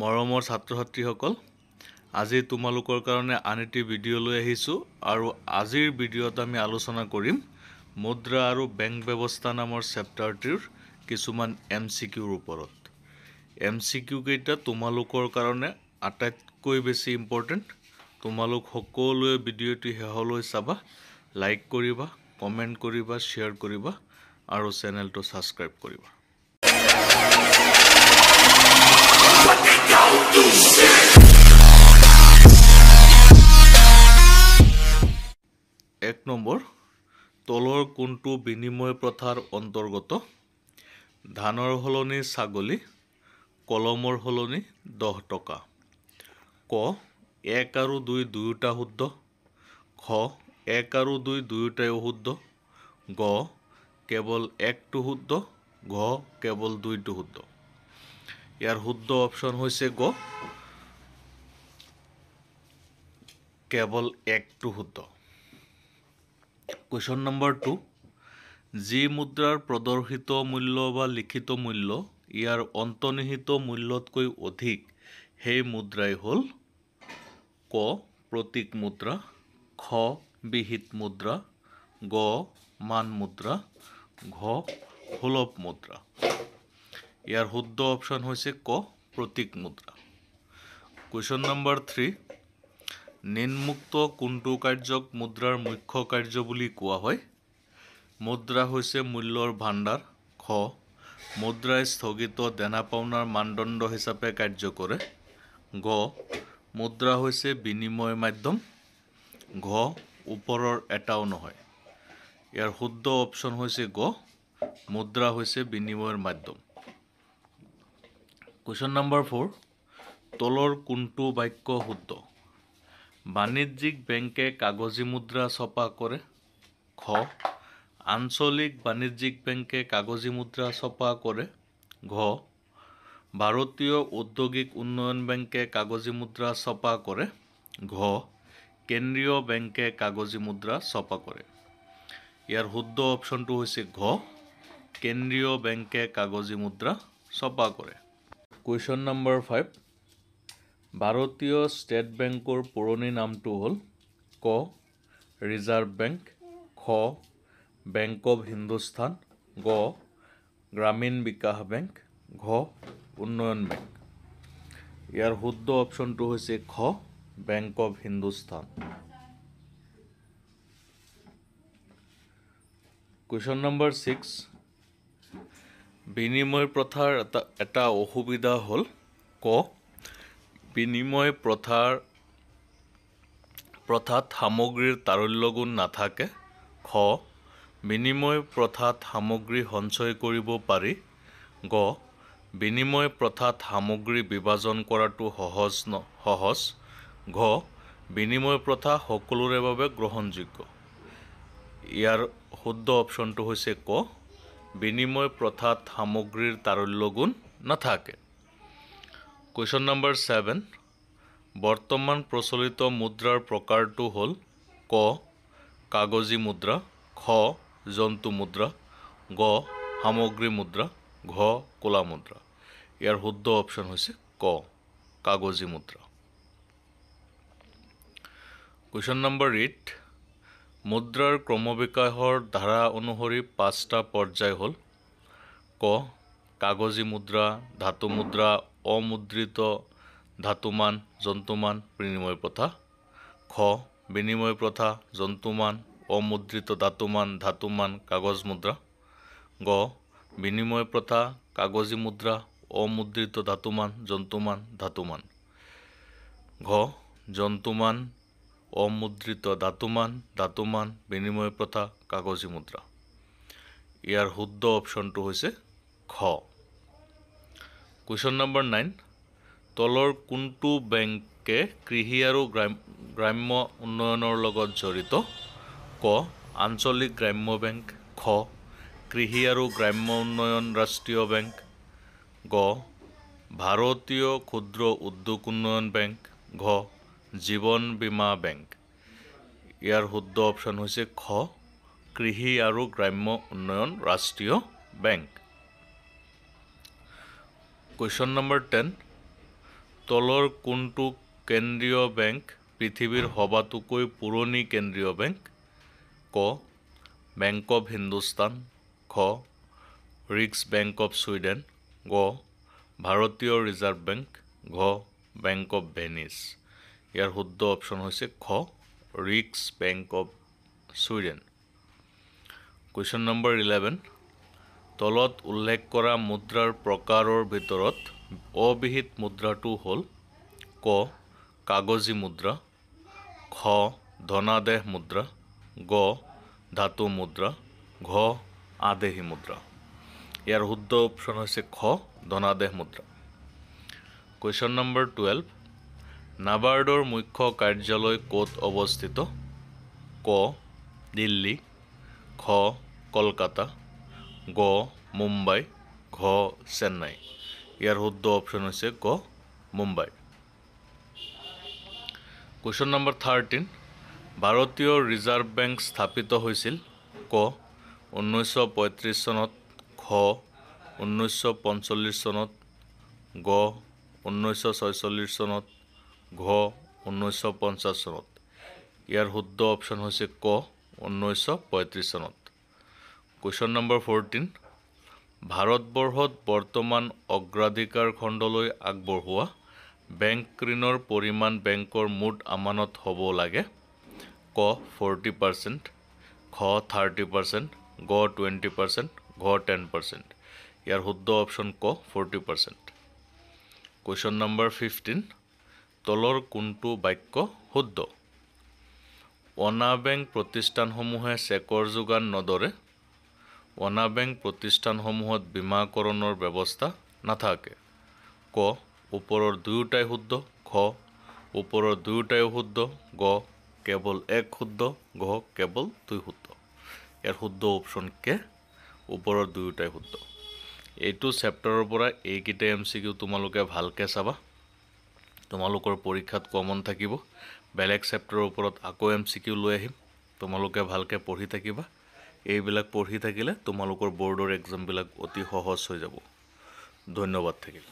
মৰমৰ ছাত্ৰ-ছাত্ৰীসকল, আজি তোমালোকৰ কাৰণে আন এটি ভিডিঅ' লৈ আহিছোঁ আৰু আজিৰ ভিডিঅ'ত আমি আলোচনা কৰিম মুদ্ৰা আৰু বেংক ব্যৱস্থা নামৰ চেপ্টাৰটিৰ কিছুমান MCQৰ ওপৰত। MCQ কেইটা তোমালোকৰ কাৰণে আটাইতকৈ বেছি ইম্পৰ্টেণ্ট। তোমালোক সকলোৱে ভিডিঅ'টি শেষলৈ চাবা, লাইক কৰিবা, কমেণ্ট কৰিবা, শ্বেয়াৰ কৰিবা আৰু চেনেলটো ছাবস্ক্ৰাইব কৰিবা। এক নম্বৰ, তলৰ কোনটো বিনিময় প্ৰথাৰ অন্তৰ্গত? ধানৰ সলনি ছাগলী, কলমৰ সলনি 10 টকা। ক 1 আৰু 2 দুয়োটা শুদ্ধ। খ 1 আৰু 2 দুয়োটাই অশুদ্ধ। গ কেৱল 1টো শুদ্ধ। ঘ কেৱল 2টো শুদ্ধ। ইয়াৰ শুদ্ধ অপশ্যন হৈছে গ কেৱল 1টো শুদ্ধ। কুৱেশ্যন নম্বৰ 2, যি মুদ্ৰাৰ প্ৰদৰ্শিত মূল্য বা লিখিত মূল্য ইয়াৰ অন্তৰ্নিহিত মূল্যতকৈ অধিক সেই মুদ্ৰাই হ'ল ক প্ৰতীক মুদ্ৰা, খ বিহিত মুদ্ৰা, গ মান মুদ্ৰা, ঘ সুলভ মুদ্ৰা। ইয়াৰ শুদ্ধ অপশ্যন হৈছে ক প্ৰতীক মুদ্ৰা। কুৱেশ্যন নম্বৰ 3, নিম্নোক্ত কোনটো কাৰ্যক মুদ্ৰাৰ মুখ্য কাৰ্য বুলি কোৱা হয়? মুদ্ৰা হৈছে মূল্যৰ ভাণ্ডাৰ। খ মুদ্ৰাই স্থগিত দেনা পাওনাৰ মানদণ্ড হিচাপে কাৰ্য কৰে। গ মুদ্ৰা হৈছে বিনিময় মাধ্যম। ঘ ওপৰৰ এটাও নহয়। ইয়াৰ শুদ্ধ অপশ্যন হৈছে গ মুদ্ৰা হৈছে বিনিময়ৰ মাধ্যম। কুৱেশ্যন নম্বৰ 4, তলৰ কোনটো বাক্য শুদ্ধ? বাণিজ্যিক বেংকে কাগজী মুদ্ৰা ছপা কৰে। খ আঞ্চলিক বাণিজ্যিক বেংকে কাগজী মুদ্ৰা ছপা কৰে। ঘ ভাৰতীয় ঔদ্যোগিক উন্নয়ন বেংকে কাগজী মুদ্ৰা ছপা কৰে। ঘ কেন্দ্ৰীয় বেংকে কাগজী মুদ্ৰা ছপা কৰে। ইয়াৰ শুদ্ধ অপশ্যনটো হৈছে ঘ কেন্দ্ৰীয় বেংকে কাগজী মুদ্ৰা ছপা কৰে। কুৱেশ্যন নম্বৰ 5, ভাৰতীয় ষ্টেট বেংকৰ পুৰণি নামটো হ'ল ক ৰিজাৰ্ভ বেংক, খ বেংক অৱ হিন্দুস্তান, গ গ্ৰামীণ বিকাশ বেংক, ঘ উন্নয়ন বেংক। ইয়াৰ শুদ্ধ অপশ্যনটো হৈছে খ bank of Hindustan. Question number 6, বিনিময় প্ৰথাৰ এটা অসুবিধা হ'ল ক বিনিময় প্ৰথাত সামগ্ৰীৰ তাৰল্য গুণ নাথাকে। খ বিনিময় প্ৰথাত সামগ্ৰী সঞ্চয় কৰিব পাৰি। গ বিনিময় প্ৰথাত সামগ্ৰী বিভাজন কৰাটো সহজ। ঘ বিনিময় প্ৰথা সকলোৰে বাবে গ্ৰহণযোগ্য। ইয়াৰ শুদ্ধ অপশ্যনটো হৈছে ক বিনিময় প্ৰথাত সামগ্ৰীৰ তাৰল্য গুণ নাথাকে। কুৱেশ্যন নম্বৰ 7, বৰ্তমান প্ৰচলিত মুদ্ৰাৰ প্ৰকাৰটো হ'ল ক কাগজী মুদ্ৰা, খ জন্তু মুদ্ৰা, গ সামগ্ৰী মুদ্ৰা, ঘ ক'লা মুদ্ৰা। ইয়াৰ শুদ্ধ অপশ্যন হৈছে ক কাগজী মুদ্ৰা। কুৱেশ্যন নম্বৰ 8, মুদ্ৰাৰ ক্ৰমবিকাশৰ ধাৰা অনুসৰি 5টা পৰ্যায় হ'ল ক কাগজী মুদ্ৰা, ধাতু মুদ্ৰা, অমুদ্ৰিত ধাতুমান, জন্তুমান, বিনিময় প্ৰথা। খ বিনিময় প্ৰথা, জন্তুমান, অমুদ্ৰিত ধাতুমান, কাগজ মুদ্ৰা। গ বিনিময় প্ৰথা, কাগজী মুদ্ৰা, অমুদ্ৰিত ধাতুমান, জন্তুমান, ধাতুমান। ঘ জন্তুমান, অমুদ্ৰিত ধাতুমান, বিনিময় প্ৰথা, কাগজী মুদ্ৰা। ইয়াৰ শুদ্ধ অপশ্যনটো হৈছে খ। কুৱেশ্যন নম্বৰ 9, তলৰ কোনটো বেংকে কৃষি আৰু গ্ৰাম্য উন্নয়নৰ লগত জড়িত? ক আঞ্চলিক গ্ৰাম্য বেংক, খ কৃষি আৰু গ্ৰাম্য উন্নয়ন ৰাষ্ট্ৰীয় বেংক, গ ভাৰতীয় ক্ষুদ্ৰ উদ্যোগ উন্নয়ন বেংক, ঘ জীৱন বীমা বেংক। ইয়াৰ শুদ্ধ অপশ্যন হৈছে খ কৃষি আৰু গ্ৰাম্য উন্নয়ন ৰাষ্ট্ৰীয় বেংক। কুৱেশ্যন নম্বৰ 10, তলৰ কোনটো কেন্দ্ৰীয় বেংক পৃথিৱীৰ সবাতোকৈ পুৰণি কেন্দ্ৰীয় বেংক? ক বেংক অৱ হিন্দুস্তান, খ ৰিক্স বেংক অৱ ছুইডেন, গ ভাৰতীয় ৰিজাৰ্ভ বেংক, ঘ বেংক অৱ ভেনিছ। ইয়াৰ শুদ্ধ অপশ্যন হৈছে খ ৰিক্স bank of Sweden. Question number 11, তলত উল্লেখ কৰা মুদ্ৰাৰ প্ৰকাৰৰ ভিতৰত অবিহিত মুদ্ৰাটো হ'ল ক কাগজী মুদ্ৰা, খ ধনাদেশ মুদ্ৰা, গ ধাতু মুদ্ৰা, ঘ আদেশী মুদ্ৰা। ইয়াৰ শুদ্ধ অপশ্যন হৈছে খ ধনাদেশ মুদ্ৰা। কুৱেশ্যন নম্বৰ 12, নাবাৰ্ডৰ মুখ্য কাৰ্যালয় ক'ত অৱস্থিত? ক দিল্লী, খ কলকাতা, গ মুম্বাই, ঘ চেন্নাই। ইয়াৰ শুদ্ধ অপশ্যন হৈছে গ মুম্বাই। কুৱেশ্যন নম্বৰ 13, ভাৰতীয় ৰিজাৰ্ভ বেংক স্থাপিত হৈছিল ক 1935 চনত, খ 1945 চনত, গ 1946 চনত, ঘ 1950 চনত। ইয়াৰ শুদ্ধ অপশ্যন হৈছে ক 1935 চনত। কুৱেশ্যন নম্বৰ 14, ভাৰতবৰ্ষত বৰ্তমান অগ্ৰাধিকাৰ খণ্ডলৈ আগবঢ়োৱা বেংক ঋণৰ পৰিমাণ বেংকৰ মুঠ আমানত হ'ব লাগে ক 40%, খ 30%, গ 20%, ঘ 10%। ইয়াৰ শুদ্ধ অপশ্যন ক 40%। কুৱেশ্যন নম্বৰ 15, তলৰ কোনটো বাক্য শুদ্ধ? অনা বেংক প্ৰতিষ্ঠানসমূহে চেকৰ যোগান নধৰে। অনা বেংক প্ৰতিষ্ঠানসমূহত বীমাকৰণৰ ব্যৱস্থা নাথাকে। ক ওপৰৰ দুয়োটাই শুদ্ধ, খ ওপৰৰ দুয়োটাই শুদ্ধ, গ কেৱল এক শুদ্ধ, ঘ কেৱল দুই শুদ্ধ। ইয়াৰ শুদ্ধ অপশ্যন কে ওপৰৰ দুয়োটাই শুদ্ধ। এইটো চেপ্টাৰৰ পৰা এইকেইটা MCQ তোমালোকে ভালকৈ চাবা। তোমালোকৰ পৰীক্ষাত কমন থাকিব। বেলেগ চেপ্টাৰৰ ওপৰত আকৌ MCQ লৈ আহিম। তোমালোকে ভালকৈ পঢ়ি থাকিবা। এইবিলাক পঢ়ি থাকিলে তোমালোকৰ বৰ্ডৰ এক্সামবিলাক অতি সহজ হৈ যাব। ধন্যবাদ থাকিল।